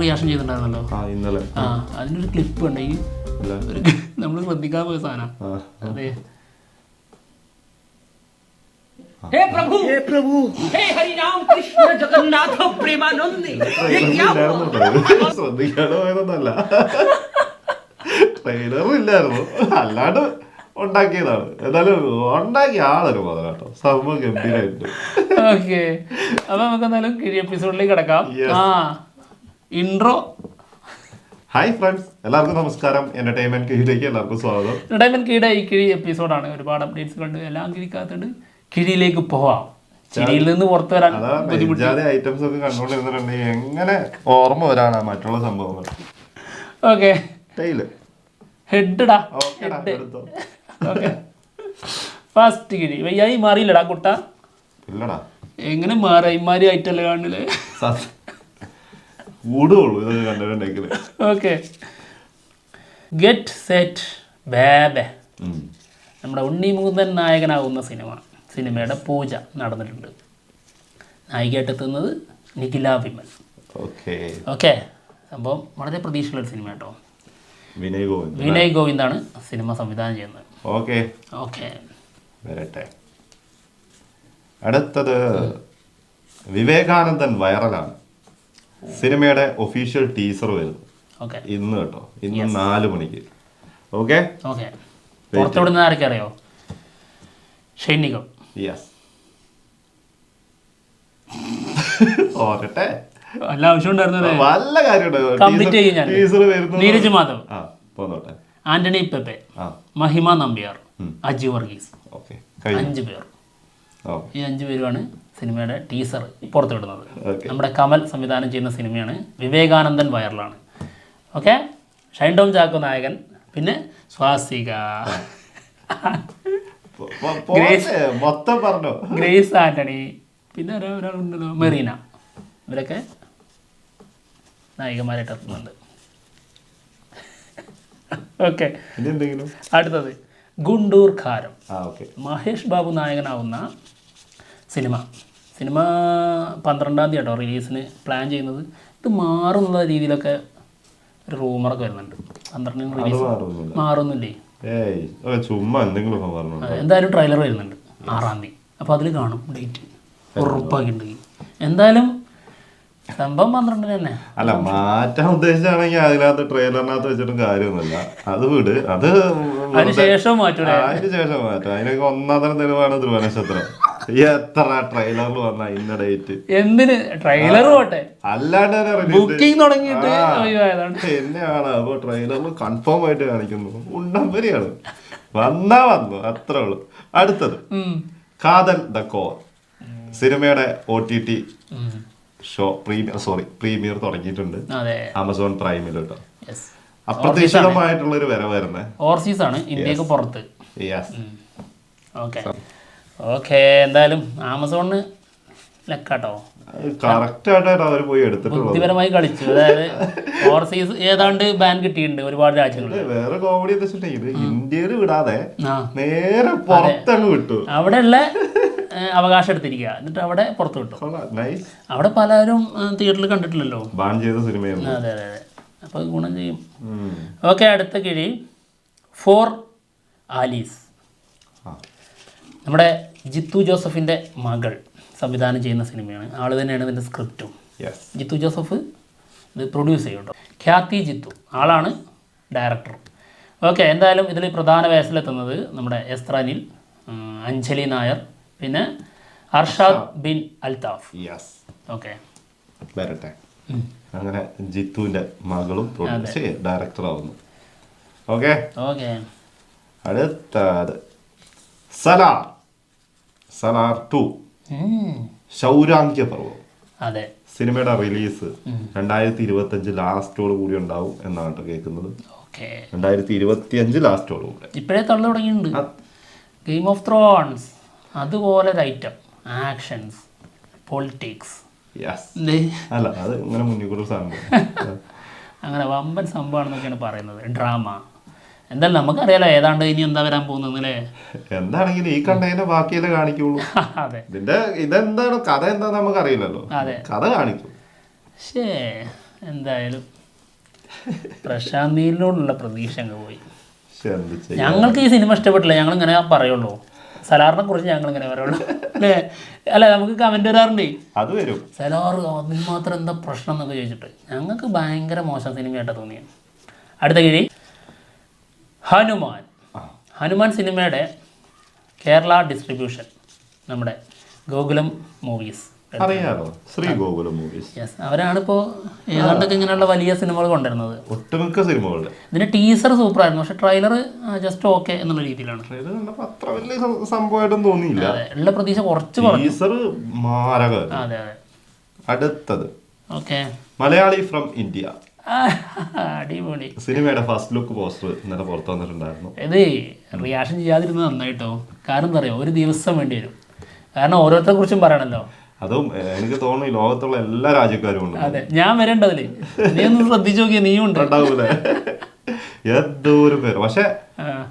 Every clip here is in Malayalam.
റിയാക്ഷൻ ചെയ്തിട്ടുണ്ടായിരുന്നല്ലോ ഇന്നലെ. അതിനൊരു ക്ലിപ്പ് ഉണ്ട് ഈ നമ്മൾ ശ്രദ്ധിക്കാൻ പോയ സാധനം. അതെ, हे प्रभु हे हरि राम कृष्ण जगन्नाथ प्रेमानंद ശ്രദ്ധിക്കാതെ പോയതൊന്നല്ല, ട്രെയിലറും ഇല്ലായിരുന്നു, അല്ലാണ്ട് ഉണ്ടാക്കിയതാണ്. എന്നാലും ഉണ്ടാക്കിയ ആളൊരു മുതൽ കേട്ടോ, സംഭവം ഗംഭീരമായിട്ട്. ഓക്കെ, അപ്പൊ നമുക്ക് എന്തായാലും കിഴി എപ്പിസോഡിലേക്ക് കിടക്കാം. ഇൻട്രോ. ഹായ് ഫ്രണ്ട്സ്, എല്ലാവർക്കും നമസ്കാരം. എന്റർടൈൻമെന്റ് കിഴിയിലേക്ക് എല്ലാവർക്കും സ്വാഗതം. എന്റർടൈൻമെന്റ് കിഴിയുടെ ഈ കിഴി എപ്പിസോഡാണ്. ഒരുപാട് അപ്ഡേറ്റ്സ് കണ്ട് എല്ലാം കിഴിക്കാത്തുണ്ട്. കിഴിയിലേക്ക് പോവാം. ചിരിയിൽ നിന്ന് പുറത്തു വരാൻ ഐറ്റംസ് ഒക്കെ കണ്ടുകൊണ്ടിരുന്നിട്ടുണ്ടെങ്കിൽ എങ്ങനെ ഓർമ്മ വരാനാ മറ്റുള്ള സംഭവങ്ങൾ. ഓക്കെ, ഹെഡ്ഡാ ഫസ്റ്റ് കിഴി. വയ്യായി മാറിയില്ലടാ കുട്ട. ഇല്ലടാ, എങ്ങനെ മാറാ? ഇമാരി ആയിട്ടല്ലേ കാണില്ലേ? കൂടുള്ളൂ ഇതൊക്കെ കണ്ടിട്ടുണ്ടെങ്കിൽ. Okay, get set ബേബേ. നമ്മുടെ ഉണ്ണിമുകുന്ദൻ നായകനാകുന്ന സിനിമയുടെ പൂജ നടന്നിട്ടുണ്ട്. നായികയായിട്ടെത്തുന്നത് നിഖില വിമൽ. ഓക്കെ, സംഭവം വളരെ പ്രതീക്ഷയുള്ളൊരു സിനിമ കേട്ടോ. വിനയ് ഗോവിന്ദാണ് സിനിമ സംവിധാനം ചെയ്യുന്നത്. ഓക്കെ, വരട്ടെ. അടുത്തത് വിവേകാനന്ദൻ വൈറലാണ്. സിനിമയുടെ ഒഫീഷ്യൽ ടീസർ വരുന്നു ഇന്ന് കേട്ടോ, ഇന്ന് 4 മണിക്ക്. ഓക്കെ, പുറത്തുവിടുന്ന ആരൊക്കെ അറിയോ? ഷൈനികം. വല്ല ആവശ്യം ഉണ്ടായിരുന്നത്? വല്ല കാര്യം കംപ്ലീറ്റ് ചെയ്യും. നീരജ് മാധവ്, ആന്റണി പെപ്പെ, മഹിമ നമ്പ്യാർ, അജി വർഗീസ്, 5 പേർ. ഈ 5 പേരുമാണ് സിനിമയുടെ ടീസർ പുറത്തുവിടുന്നത്. നമ്മുടെ കമൽ സംവിധാനം ചെയ്യുന്ന സിനിമയാണ്. വിവേകാനന്ദൻ വൈറലാണ്. ഓക്കെ, ഷൈൻ ടോം ചാക്കോ നായകൻ, പിന്നെ സ്വാസിക, ഗ്രേസ് ആന്റണി, പിന്നെ ഒരാളുണ്ടല്ലോ മെറീന. ഇവരൊക്കെ നായികമാരായിട്ട് എത്തുന്നുണ്ട്. ഓക്കെ, അടുത്തത് ഗുണ്ടൂർ ഖാരം. മഹേഷ് ബാബു നായകനാവുന്ന സിനിമ 12-ാം തീയതി കേട്ടോ റിലീസിന് പ്ലാൻ ചെയ്യുന്നത്. ഇത് മാറുന്ന രീതിയിലൊക്കെ ഒരു റൂമറൊക്കെ വരുന്നുണ്ട്. 12-ന് റിലീസ് മാറുന്നില്ലേ? എന്തായാലും ട്രെയിലർ വരുന്നുണ്ട് 6-ാം തീയതി. അപ്പോൾ അതിൽ കാണും ഡേറ്റ് ഉറപ്പാക്കിയിട്ടുണ്ടെങ്കിൽ. എന്തായാലും സംഭവം 12-ന് തന്നെ. അല്ല, മാറ്റാൻ ഉദ്ദേശിച്ചാണെങ്കിൽ അതിനകത്ത് ട്രെയിലറിനകത്ത് വെച്ചിട്ടും കാര്യമൊന്നുമില്ല. അത് വിട്, അത് അതിനുശേഷം മാറ്റും. അതിനൊക്കെ ഒന്നാം തെളിവാണ് ധ്രുവനക്ഷത്രം. എത്ര ട്രെയിലറിൽ വന്ന ഇന്ന ഡേറ്റ് എന്തിന് ട്രെയിലർ പോട്ടെ, അല്ലാണ്ട് ബുക്കിംഗ് തുടങ്ങിയിട്ട് എന്നെയാണ്. അപ്പൊ ട്രെയിലറിൽ കൺഫേം ആയിട്ട് കാണിക്കുന്നു. ഉണ്ടംപരിയാണ്. വന്നു അത്രേ ഉള്ളു. അടുത്തത് കാതൽ ദ കോർ. സിനിമയുടെ OTT ഷോ പ്രീമിയർ തുടങ്ങിയിട്ടുണ്ട് ആമസോൺ പ്രൈമിൽ കേട്ടോ. അപ്രതീക്ഷിതമായിട്ടുള്ള ഒരു വരവായിരുന്നേ. ഓവർസീസ് ആണ്, ഇന്ത്യക്ക് പുറത്ത്. ഓക്കെ, എന്തായാലും ആമസോണിന് ലക്കാട്ടോ. കറക്റ്റ് ആയിട്ടാണ് അവർ പോയി എടുത്തിട്ടുള്ളത്. ബുദ്ധിപരമായി കളിച്ചു. അതായത് ഓവർസീസ് ഏതാണ്ട് ബാൻ കിട്ടിയിട്ടുണ്ട് ഒരുപാട് രാജ്യങ്ങളിൽ. വേറെ കോമഡി എന്താ വെച്ചിട്ടുണ്ടെങ്കിൽ ഇന്ത്യയിൽ വിടാതെ നേരെ പുറത്തങ്ങ് വിട്ടു. അവിടെയുള്ള അവകാശം എടുത്തിരിക്കുക, എന്നിട്ട് അവിടെ പുറത്ത് വിട്ടു. അവിടെ പലരും തിയേറ്ററിൽ കണ്ടിട്ടില്ലല്ലോ, ബാൻ ചെയ്ത സിനിമയാണ്. അതെ, അപ്പോൾ ഗുണം ചെയ്യും. ഓക്കെ, അടുത്ത കിഴി ഫോർ ആലീസ്. നമ്മുടെ ജിത്തു ജോസഫിൻ്റെ മകൾ സംവിധാനം ചെയ്യുന്ന സിനിമയാണ്. ആൾ തന്നെയാണ് ഇതിൻ്റെ സ്ക്രിപ്റ്റും. ജിത്തു ജോസഫ് ഇത് പ്രൊഡ്യൂസ് ചെയ്യും കേട്ടോ. ഖ്യാതി ജിത്തു ആളാണ് ഡയറക്ടർ. ഓക്കെ, എന്തായാലും ഇതിൽ പ്രധാന വേഷത്തിലെത്തുന്നത് നമ്മുടെ എസ്ത്രാനിൽ, അഞ്ജലി നായർ, പിന്നെ അർഷാദ് ബിൻ അൽതാഫ്. ഓക്കെ, വരട്ടെ. അങ്ങനെ ജിത്തുവിൻ്റെ മകളും ഡയറക്ടറാവുന്നു. ഓക്കെ, അടുത്തത് സലാർ 2 ശൗരാംഗ്യ പർവ്വം. അതെ, സിനിമയുടെ റിലീസ് 2025 ലാസ്റ്റോട് കൂടി ഉണ്ടാവും എന്നാണ് കേൾക്കുന്നത്. 2025 ലാസ്റ്റോട് കൂടെ ഇപ്പോഴേ തള്ളു തുടങ്ങിയിട്ടുണ്ട്. ഗെയിം ഓഫ് ത്രോൺസ് അതുപോലെ ഒരു ഐറ്റം, ആക്ഷൻസ്, പൊളിറ്റിക്സ്. അല്ല, അത് ഇങ്ങനെ മുന്നിൽ കൂടെ അങ്ങനെ വമ്പൻ സംഭവമാണെന്നൊക്കെയാണ് പറയുന്നത്. ഡ്രാമ. എന്തായാലും നമുക്കറിയാലോ ഏതാണ്ട് ഇനി എന്താ വരാൻ പോകുന്നത് അല്ലേ. എന്താണെങ്കിലും ഈ കണ്ടതിന്റെ ബാക്കിയല്ലേ കാണിക്കുള്ളൂ. അതെ, ഇതെന്താണ് കഥ എന്താ നമുക്ക് അറിയില്ലല്ലോ. കഥ കാണിക്കും. എന്തായാലും പ്രശാന്ത് നീലിനോടുള്ള പ്രതീക്ഷ അങ്ങ് പോയി. പക്ഷെ എന്ത് ചെയ്യും? ഞങ്ങൾക്ക് ഈ സിനിമ ഇഷ്ടപ്പെട്ടില്ല, ഞങ്ങൾ ഇങ്ങനെ പറയുള്ളൂ. സലാറിനെ കുറിച്ച് ഞങ്ങൾ ഇങ്ങനെ പറയുള്ളൂ അല്ലേ? അല്ല, നമുക്ക് കമൻറ്റ് വരാറുണ്ടേ, അത് വരും, സലാർ അതിന് മാത്രം എന്താ പ്രശ്നം എന്നൊക്കെ ചോദിച്ചിട്ട്. ഞങ്ങൾക്ക് ഭയങ്കര മോശം സിനിമയായിട്ട് തോന്നിയാണ്. അടുത്ത കിഴി ഹനുമാൻ. ഹനുമാൻ സിനിമയുടെ കേരള ഡിസ്ട്രിബ്യൂഷൻ നമ്മുടെ ഗോകുലം മൂവീസ്. അറിയാലോ, ശ്രീ ഗോകുലം മൂവീസ്. യെസ്, അവരാണിപ്പോൾ ഏതാണ്ടൊക്കെ ഇങ്ങനെയുള്ള വലിയ സിനിമകൾ കൊണ്ടുവരുന്നത്. ഒട്ടുമിക്ക സിനിമകളുടെ ഇതിന്റെ ടീസർ സൂപ്പറായിരുന്നു, പക്ഷെ ട്രെയിലർ ജസ്റ്റ് ഓക്കെ എന്നുള്ള രീതിയിലാണ്. അത്ര വലിയ സംഭവമായിട്ടും തോന്നിയില്ല. ഉള്ള പ്രതീക്ഷ കുറച്ച് ടീസർ മാരകം. അതെ അതെ. അടുത്തത് ഓക്കെ, മലയാളി ഫ്രം ഇന്ത്യ. അടിപൊളി സിനിമയുടെ ഫസ്റ്റ് ലുക്ക് പോസ്റ്റർ ഇന്നലെ പുറത്തു വന്നിട്ടുണ്ടായിരുന്നു. ഇത് റിയാക്ഷൻ ചെയ്യാതിരുന്നത് നന്നായിട്ടോ. കാരണം എന്താ പറയുക, ഒരു ദിവസം വേണ്ടി വരും. കാരണം ഓരോരുത്തരെ കുറിച്ചും പറയണല്ലോ. അതും എനിക്ക് തോന്നുന്നു ഈ ലോകത്തുള്ള എല്ലാ രാജ്യക്കാരും ഉണ്ട്. അതെ, ഞാൻ വരേണ്ടതില് നീ ഒന്ന് ശ്രദ്ധിച്ചു നോക്കിയാൽ നീയും ഉണ്ടാവൂലേ? എന്തോരം പേര്. പക്ഷെ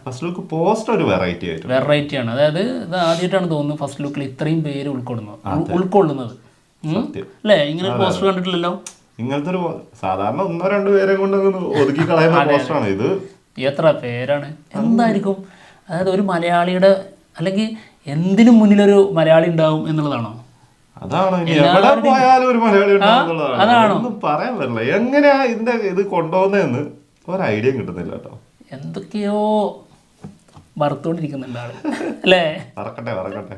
ഫസ്റ്റ് ലുക്ക് പോസ്റ്റർ ഒരു വെറൈറ്റി ആയിട്ട് വെറൈറ്റി ആണ്. അതായത് ഇത് ആദ്യമായിട്ടാണ് തോന്നുന്നത് ഫസ്റ്റ് ലുക്കിൽ ഇത്രയും പേര് ഉൾക്കൊള്ളുന്നത് അല്ലേ? ഇങ്ങനെ പോസ്റ്റർ കണ്ടിട്ടില്ലല്ലോ. ഇങ്ങനത്തെ ഒരു സാധാരണ 1-2 പേരെ കൊണ്ട് ഒതുക്കി കളയുന്ന പോസ്റ്ററാണ് ഇത്. എത്ര പേരാണ്, എന്തായിരിക്കും? അതായത് ഒരു മലയാളിയുടെ അല്ലെങ്കിൽ എന്തിനും മുന്നിലൊരു മലയാളി ഉണ്ടാവും എന്നുള്ളതാണോ? അതാണ്, എവിടെ പോയാലും ഒരു മലയാളി ഉണ്ടാവുന്നതാണ്. ഒന്നും പറയാൻ പറ്റില്ല. എങ്ങനെയാ ഇതിന്റെ ഇത് കൊണ്ടുപോകുന്നതെന്ന് ഒരു ഐഡിയ കിട്ടുന്നില്ല കേട്ടോ. എന്തൊക്കെയോ വറുത്തോണ്ടിരിക്കുന്നുണ്ട് ആള് അല്ലേ? വറക്കട്ടെ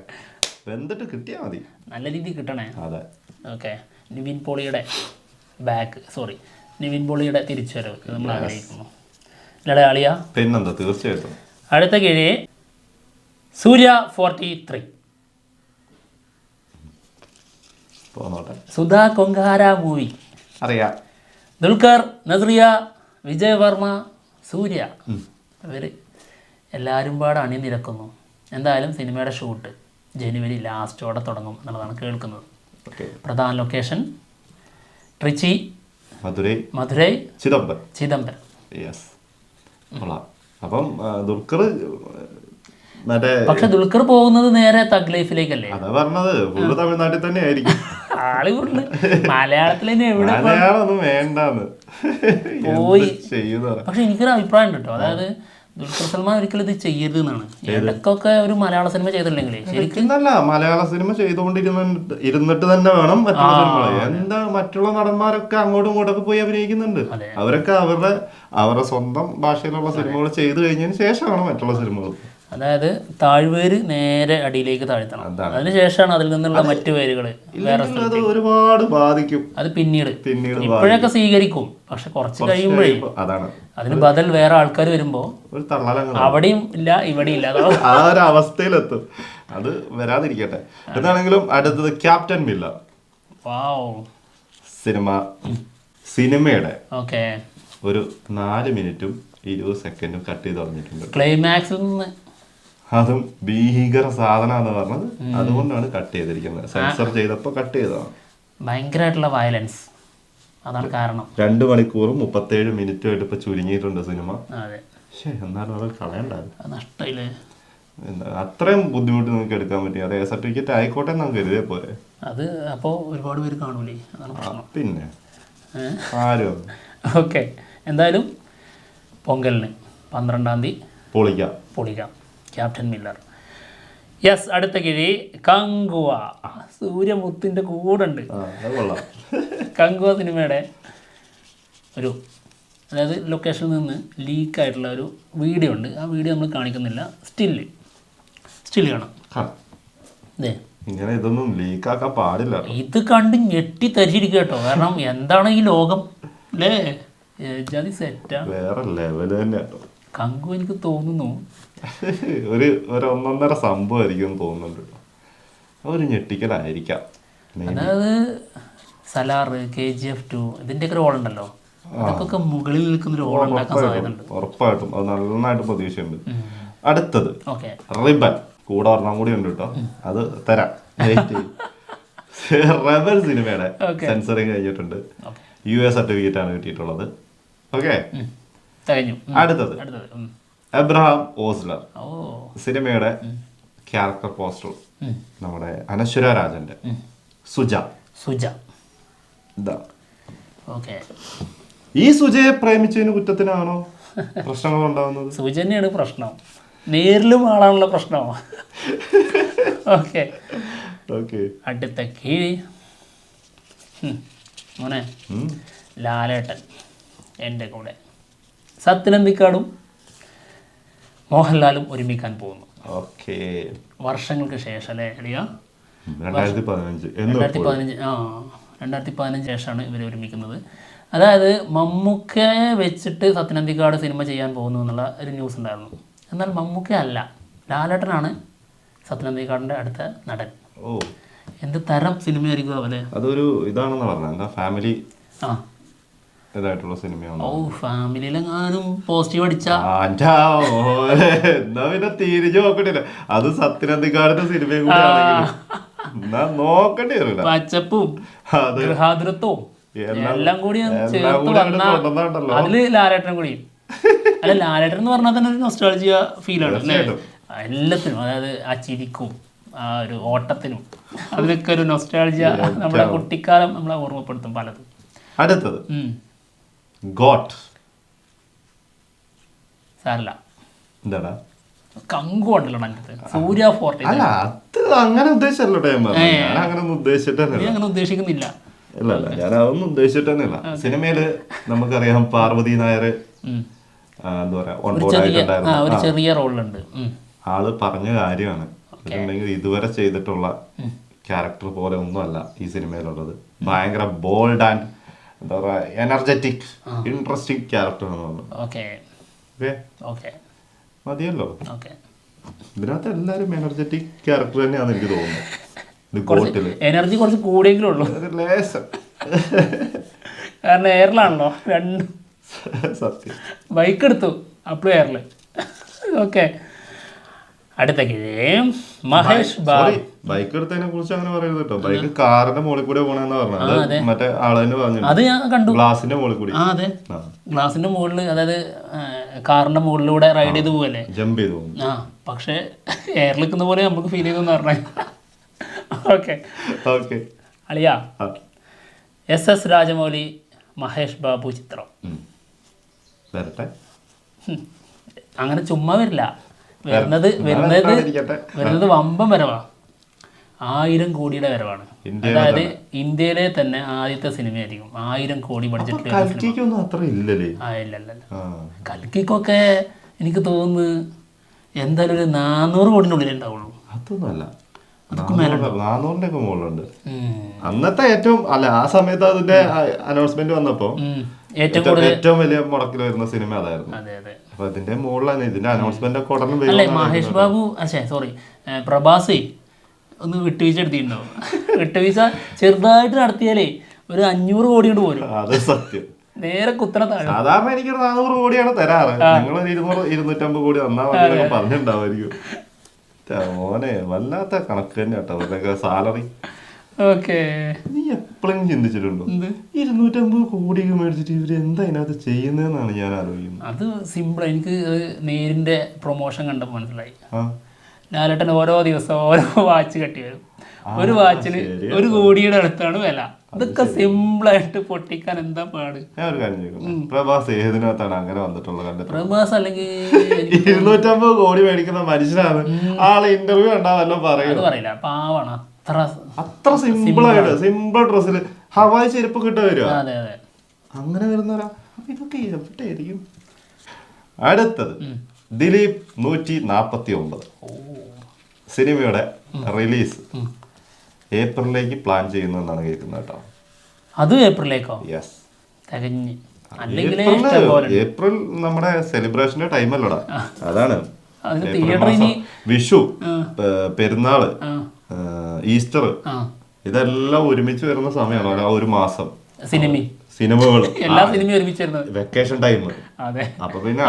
വെന്തിട്ട് കിട്ടിയാ മതി, നല്ല രീതിയിൽ കിട്ടണേ. അതെ. ഓക്കെ, നിവിൻ പോളിയുടെ തിരിച്ചുവരവ് നമ്മൾ ആഗ്രഹിക്കുന്നു. അല്ലേ ആളിയ? പിന്നെന്താ, തീർച്ചയായിട്ടും. അടുത്ത കിഴി സൂര്യ 43. സുധാ കൊങ്കാര മൂവി. അറിയാം. ദുൽഖർ, നസ്രിയ, വിജയ് വർമ്മ, സൂര്യ ഇവര് എല്ലാവരും പാടെ അണിനിരക്കുന്നു. എന്തായാലും സിനിമയുടെ ഷൂട്ട് ജനുവരി ലാസ്റ്റോടെ തുടങ്ങും എന്നുള്ളതാണ് കേൾക്കുന്നത്. പ്രധാന ലൊക്കേഷൻ ട്രിച്ചി, മധുരൈ, ചിദംബരം. അപ്പം ദുൽഖർ പക്ഷെ ദുൽഖർ പോകുന്നത് നേരെ തഗ് ലൈഫിലേക്കല്ലേ? അതാ പറഞ്ഞത്, ഫുള്ള് തമിഴ്നാട്ടിൽ തന്നെ ആയിരിക്കും. ആള് കൂടുതൽ മലയാളത്തിൽ തന്നെ എവിടെ വേണ്ടെന്ന് പോയി ചെയ്യുന്ന. പക്ഷെ എനിക്കൊരു അഭിപ്രായം ഉണ്ട് കേട്ടോ. അതായത് ദുൽഖർ സൽമാൻ ഒരിക്കലും ഇത് ചെയ്യരുത് എന്നാണ്. ഇടയ്ക്കൊക്കെ ഒരു മലയാള സിനിമ ചെയ്തിട്ടില്ലെങ്കിൽ ശരിക്കും നല്ല മലയാള സിനിമ ചെയ്തുകൊണ്ടിരുന്നിട്ട് തന്നെ വേണം മറ്റുള്ള സിനിമകൾ. എന്താ മറ്റുള്ള നടന്മാരൊക്കെ അങ്ങോട്ടും ഇങ്ങോട്ടൊക്കെ പോയി അഭിനയിക്കുന്നുണ്ട്. അവരൊക്കെ അവരുടെ സ്വന്തം ഭാഷയിലുള്ള സിനിമകൾ ചെയ്തു കഴിഞ്ഞതിന് ശേഷമാണ് മറ്റുള്ള സിനിമകൾ. അതായത് താഴ്വേര് നേരെ അടിയിലേക്ക് താഴ്ത്തണം. അതിനുശേഷമാണ് അതിൽ നിന്നുള്ള മറ്റു പേരുകള് വേറെ ഒരുപാട് ബാധിക്കും. അത് പിന്നീട് ഇപ്പോഴൊക്കെ സ്വീകരിക്കും. പക്ഷെ കുറച്ച് കഴിയുമ്പോഴേ അതിന് ബദൽ വേറെ ആൾക്കാർ വരുമ്പോ അവിടെയും ഇല്ല ഇവിടെയും ഇല്ല, ആ ഒരു അവസ്ഥയിലെത്തും. അത് വരാതിരിക്കട്ടെ. എന്താണെങ്കിലും അടുത്തത് ക്യാപ്റ്റൻ മില്ലർ സിനിമയുടെ ഒരു 4 മിനിറ്റും 20 സെക്കൻഡും കട്ട് ചെയ്ത് പറഞ്ഞിട്ടുണ്ട്. ക്ലൈമാക്സിൽ നിന്ന് അതും ഭീകര സാധനമാണെന്ന് പറഞ്ഞത് അതുകൊണ്ടാണ് കട്ട് ചെയ്തിരിക്കുന്നത്. സെൻസർ ചെയ്തപ്പോൾ കട്ട് ചെയ്തതാണ്. ഭയങ്കരമായിട്ടുള്ള വയലൻസ്, അതാണ് കാരണം. 2 മണിക്കൂറും 37 മിനിറ്റും ആയിട്ട് ഇപ്പൊ ചുരുങ്ങിയിട്ടുണ്ട് സിനിമ. എന്നാലും അത് കളയണ്ടായിരുന്നു. നഷ്ടമില്ലേ? അത്രയും ബുദ്ധിമുട്ട് നിങ്ങൾക്ക് എടുക്കാൻ പറ്റി. അത് സർട്ടിഫിക്കറ്റ് ആയിക്കോട്ടെ നമുക്ക് കരുതേ പോരെ. അത് അപ്പോൾ ഒരുപാട് പേര് കാണൂലേ, അതാണ് പ്രശ്നം. പിന്നെ ആരും ഓക്കെ, എന്തായാലും പൊങ്കലിന് 12-ാം തീയതി പൊളിക്കാം ക്യാപ്റ്റൻ മില്ലർ. യെസ്, അടുത്ത കിഴി കങ്കുവ. സൂര്യമുത്തിന്റെ കൂടെ ഉണ്ട്. കങ്കുവ സിനിമയുടെ ഒരു, അതായത് ലൊക്കേഷനിൽ നിന്ന് ലീക്കായിട്ടുള്ള ഒരു വീഡിയോ ഉണ്ട്. ആ വീഡിയോ നമ്മൾ കാണിക്കുന്നില്ല, സ്റ്റില്ല് കാണാം. ഇങ്ങനെ ഇതൊന്നും ലീക്കാക്കാൻ പാടില്ല. ഇത് കണ്ട് ഞെട്ടി തരിച്ചിരിക്കുക കേട്ടോ. കാരണം എന്താണ് ഈ ലോകം അല്ലേ? ജാതി സെറ്റാ, വേറെ ലെവല് തന്നെ. കങ്കു എനിക്ക് തോന്നുന്നു ഒരു 1.5 സംഭവമായിരിക്കും തോന്നുന്നുണ്ട്. ഒരു ഞെട്ടിക്കലായിരിക്കാം. അതായത് സലാർ, KGF 2 ഇതിന്റെയൊക്കെ റോൾ ഉണ്ടല്ലോ, അതൊക്കെ മുകളിൽ നിൽക്കുന്ന റോൾ ഉണ്ടാക്കാൻ സാധ്യതയുണ്ട്. ഉറപ്പായിട്ടും അത് നന്നായിട്ട് പ്രതീക്ഷയുണ്ട്. അടുത്തത് റിബൻ. കൂടെ ഒരെണ്ണം കൂടി ഉണ്ട് കേട്ടോ, അത് തരാം. റെബൽ സിനിമയുടെ സെൻസറിങ് കഴിഞ്ഞിട്ടുണ്ട്. US സർട്ടിഫിക്കറ്റ് ആണ് കിട്ടിയിട്ടുള്ളത്. ഓക്കെ, അടുത്തത് എബ്രഹാം ഓസ്ലർ സിനിമയുടെ ക്യാരക്ടർ പോസ്റ്റർ നമ്മുടെ അനശ്വര രാജന്റെ സുജ. ഓക്കെ. ഈ സുജയെ പ്രേമിച്ചതിന് കുറ്റത്തിനാണോ പ്രശ്നങ്ങൾ ഉണ്ടാവുന്നത്? സുജ തന്നെയാണ് പ്രശ്നം, നേരിലും ആളാണുള്ള പ്രശ്നം. Okay okay. അടുത്ത കീഴി മോനെ ലാലേട്ടൻ എൻ്റെ കൂടെ സത്യനന്ദിക്കാടും മോഹൻലാലും ഒരുമിക്കാൻ പോകുന്നു. ഓക്കെ. വർഷങ്ങൾക്ക് ശേഷം അല്ലേ അളിയ? 2015 2015 ശേഷമാണ് ഇവർ ഒരുമിക്കുന്നത്. അതായത് മമ്മൂക്കയെ വെച്ചിട്ട് സത്യനന്ദിക്കാട് സിനിമ ചെയ്യാൻ പോകുന്നു എന്നുള്ള ഒരു ന്യൂസ് ഉണ്ടായിരുന്നു. എന്നാൽ മമ്മൂക്ക അല്ല, ലാലേട്ടനാണ് സത്യനന്ദിക്കാടിൻ്റെ അടുത്ത നടൻ. ഓ, എന്ത് തരം സിനിമയായിരിക്കും അവലെ? അതൊരു ഇതാണെന്ന് പറഞ്ഞ എന്താ ഫാമിലി ആ ഇതായിട്ടുള്ള സിനിമയാണ്. ഓ, ഫാമിലിയിലെങ്ങാനും പോസിറ്റീവ് അടിച്ച എന്നാ പിന്നെ തിരിഞ്ഞു നോക്കണ്ടില്ല. അത് സത്യനന്ദിക്കാടിന്റെ സിനിമയും കൂടെ ആണെങ്കിലും നോക്കേണ്ടി വരില്ല. പച്ചപ്പും ഗൃഹാതുരത്വവും എല്ലാം കൂടി ചേർത്ത് വന്ന അതില് ലാലേട്ടനും കൂടി. അല്ല, ലാലേട്ടൻ എന്ന് പറഞ്ഞാൽ തന്നെ ഒരു നൊസ്റ്റാൾജിയ ഫീലാണ് അല്ലേ എല്ലാത്തിനും. അതായത് ആ ചിരിക്കും ആ ഒരു ഓട്ടത്തിനും അതിനൊക്കെ ഒരു നൊസ്റ്റാൾജിയ നമ്മുടെ കുട്ടിക്കാലം നമ്മളെ ഓർമ്മപ്പെടുത്തും പലതും. അടുത്തത് ഗോട്ട്. സാരല്ല, എന്താടാ കങ്കു ഉണ്ടല്ലോ അതിനകത്ത്, സൂര്യ ഫോർട്ടി. അല്ല, അത് അങ്ങനെ ഉദ്ദേശിച്ചല്ലോ. ഞാൻ അങ്ങനെ ഒന്നും ഉദ്ദേശിച്ചിട്ടല്ല. അങ്ങനെ ഉദ്ദേശിക്കുന്നില്ല. ഇല്ല, ഞാൻ അതൊന്നും ഉദ്ദേശിച്ചിട്ടൊന്നുമില്ല. സിനിമയില് നമുക്കറിയാം പാർവതി നായർ എന്താ പറയാ ഒരു ചെറിയ റോളുണ്ട്. ആള് പറഞ്ഞ കാര്യമാണ് ഇതുവരെ ചെയ്തിട്ടുള്ള ക്യാരക്ടർ പോലെ ഒന്നുമല്ല ഈ സിനിമയിലുള്ളത്. ഭയങ്കര ബോൾഡ് ആൻഡ് എന്താ പറയാ എനർജറ്റിക് ഇൻട്രസ്റ്റിംഗ് ക്യാരക്ടർ ആണ് മതിയല്ലോ. ഇതിനകത്ത് എല്ലാരും എനർജറ്റിക് ക്യാരക്ടർ തന്നെയാണെന്ന് എനിക്ക് തോന്നുന്നത്. എനർജി കുറച്ച് കൂടിയെങ്കിലും ഉള്ളൂ, കാരണം എയറിലാണല്ലോ രണ്ടും. സത്യം. ബൈക്ക് എടുത്തു അപ്പോഴും എയറില്. ഓക്കെ. അടുത്ത മഹേഷ് ബാബു. ബൈക്ക് എടുത്തതിനെ കുറിച്ച് അങ്ങനെ പറയരുത് കേട്ടോ. ബൈക്ക് കാറിന്റെ മുകളിൽ കൂടെ പോണെന്ന് പറഞ്ഞത് മറ്റേ ആള് തന്നെ പറഞ്ഞു. അത് ഞാൻ കണ്ടു, ഗ്ലാസിന്റെ മുകളിൽ കൂടി. അതെ, ഗ്ലാസിന്റെ മുകളിൽ, അതായത് കാറിന്റെ മുകളിലൂടെ റൈഡ് ചെയ്ത് പോവല്ലേ, ജമ്പ് ചെയ്ത് പോകും. പക്ഷെ എയറിൽ നിൽക്കുന്ന പോലെ നമുക്ക് ഫീൽ ചെയ്തെന്ന് പറഞ്ഞ. Okay okay. അളിയ, SS രാജമൗലി മഹേഷ് ബാബു ചിത്രം അങ്ങനെ ചുമ്മാ വരില്ല. വരുന്നത് വമ്പം വരവാ, 1000 കോടിയുടെ വരവാണ്. അതായത് ഇന്ത്യയിലെ തന്നെ ആദ്യത്തെ സിനിമയായിരിക്കും 1000 കോടി ബഡ്ജറ്റിൽ. കൽക്കിക്കൊക്കെ എനിക്ക് തോന്നുന്നു എന്തായാലും ഒരു 400 കോടിനുള്ളിൽ ഉണ്ടാവുള്ളൂ. അതൊന്നുമല്ല, 400-ന്റെ ഒക്കെ മുകളിലുണ്ട്. അന്നത്തെ ഏറ്റവും അല്ല ആ സമയത്ത് അതിന്റെ അനൗൺസ്മെന്റ് വന്നപ്പോ ഏറ്റവും വലിയ മുടക്കിൽ വരുന്ന സിനിമ അതായിരുന്നു. അപ്പൊ അതിന്റെ മുകളിലാണ് ഇതിന്റെ അനൗൺസ്മെന്റ് ഒക്കെ ഉടനെ. അല്ലെ, മഹേഷ് ബാബു സോറി പ്രഭാസേ ഒന്ന് വിട്ടുവീഴ്ച എടുത്തിട്ടുണ്ടോ? വിട്ടുവീഴ്ച ചെറുതായിട്ട് നടത്തിയാലേ ഒരു 500 കോടി കൊണ്ട് പോരും. അത് സത്യം. നേരെ കുത്തണ താഴെ. സാധാരണ എനിക്ക് 400 കോടിയാണ് തരാറ്. നിങ്ങൾ 200-250 കോടി തന്നാ മതി പറഞ്ഞിട്ടുണ്ടാവുമായിരിക്കും. മോനെ വല്ലാത്ത കണക്ക് തന്നെ കേട്ടോ അവരുടെയൊക്കെ സാലറി. നീ എപ്പോഴെങ്കിലും ചിന്തിച്ചിട്ടുണ്ടോ 250 കോടിയൊക്കെ മേടിച്ചിട്ട് ഇവര് എന്താ ഇതിനകത്ത് ചെയ്യുന്നതെന്നാണ് ഞാൻ ആലോചിക്കുന്നത്. അത് സിമ്പിൾ. എനിക്ക് നേരിന്റെ പ്രൊമോഷൻ കണ്ടപ്പോൾ മനസ്സിലായി. ലാലേട്ടൻ ഓരോ ദിവസം ഓരോ വാച്ച് കെട്ടി വരും. ഒരു വാച്ചിന് 1 കോടിയുടെ അടുത്താണ് വില. ഇതൊക്കെ സിമ്പിളായിട്ട് പൊട്ടിക്കാൻ എന്താ പാട്. ഞാൻ ഒരു കാര്യം ചോദിക്കുന്നു, പ്രഭാസ് ഏതിനകത്താണ് അങ്ങനെ വന്നിട്ടുള്ളത്? പ്രഭാസ് അല്ലെങ്കിൽ 250 കോടി മേടിക്കുന്ന മനുഷ്യനാണ്. ആളെ ഇന്റർവ്യൂ ഉണ്ടാവല്ലോ പറയില്ല, പാവാണ്. അത്ര സിമ്പിളായിട്ട് സിമ്പിൾ ഡ്രസ്സിൽ ഹവായി ചെരുപ്പ് കിട്ട വരിക. അങ്ങനെ വരുന്നവരാ ഇതൊക്കെ എവിടെയായിരിക്കും? അടുത്തത് ദിലീപ് 149 സിനിമയുടെ റിലീസ് ഏപ്രിലേക്ക് പ്ലാൻ ചെയ്യുന്നതെന്നാണ് കേൾക്കുന്നത് കേട്ടോ. അത് ഏപ്രിലേക്കോ? യെസ്. ഏപ്രിൽ നമ്മുടെ സെലിബ്രേഷന്റെ ടൈം അല്ലടാ. അതാണ് വിഷു, പെരുന്നാള്, ഈസ്റ്റർ ഇതെല്ലാം ഒരുമിച്ച് വരുന്ന സമയമാണ്. ആ ഒരു മാസം സിനിമകൾ എല്ലാ സിനിമയും ഒരുമിച്ച് വരുന്നത് വെക്കേഷൻ ടൈം. അപ്പൊ പിന്നെ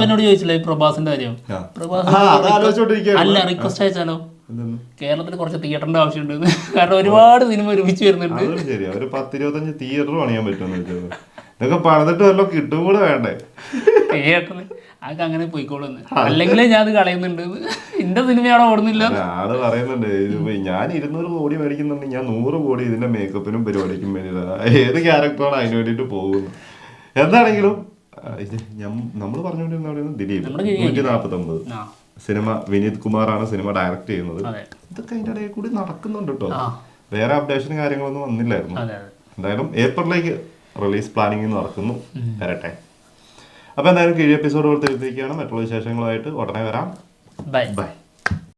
എന്നോട് ചോദിച്ചില്ലേ പ്രഭാസിന്റെ കാര്യം? അല്ല, റിക്വസ്റ്റ് അയച്ചാലോ? കേരളത്തിൽ കുറച്ച് തിയേറ്ററിന്റെ ആവശ്യമുണ്ട്, കാരണം ഒരുപാട് സിനിമ ഒരുമിച്ച് വരുന്നുണ്ട്. ശരി, ഒരു 10-25 തിയേറ്റർ പണിയാൻ പറ്റുമെന്ന് ഇതൊക്കെ പണിതിട്ട് വല്ലോ കിട്ടും കൂടെ വേണ്ടേ തിയേറ്ററിൽ? അതൊക്കെ അങ്ങനെ പോയിക്കോളുന്നു. അല്ലെങ്കിൽ ഞാൻ അത് കളയുന്നുണ്ട്. എന്റെ സിനിമ അവിടെ ഓടുന്നില്ല. ആള് പറയുന്നുണ്ട് ഞാൻ 200 കോടി മേടിക്കുന്നുണ്ട്, ഞാൻ 100 കോടി ഇതിന്റെ മേക്കപ്പിനും പരിപാടിക്കും വേണ്ടിയിട്ടാണ്, ഏത് ക്യാരക്ടറാണ് അതിന് വേണ്ടിട്ട് പോകുന്നത്. എന്താണെങ്കിലും നമ്മൾ പറഞ്ഞുകൊണ്ടിരുന്ന ദിലീപ് 149 സിനിമ, വിനീത് കുമാറാണ് സിനിമ ഡയറക്ട് ചെയ്യുന്നത്. ഇതൊക്കെ അതിന്റെ ഇടയിൽ കൂടി നടക്കുന്നുണ്ട് കേട്ടോ. വേറെ അപ്ഡേഷനും കാര്യങ്ങളൊന്നും വന്നില്ലായിരുന്നു. എന്തായാലും ഏപ്രിലേക്ക് റിലീസ് പ്ലാനിങ് നടക്കുന്നു, വരട്ടെ. അപ്പൊ എന്തായാലും കീഴ് എപ്പിസോഡ് കൊടുത്തിരിക്കുകയാണ്. മറ്റുള്ള വിശേഷങ്ങളുമായിട്ട് ഉടനെ വരാം. ബൈ.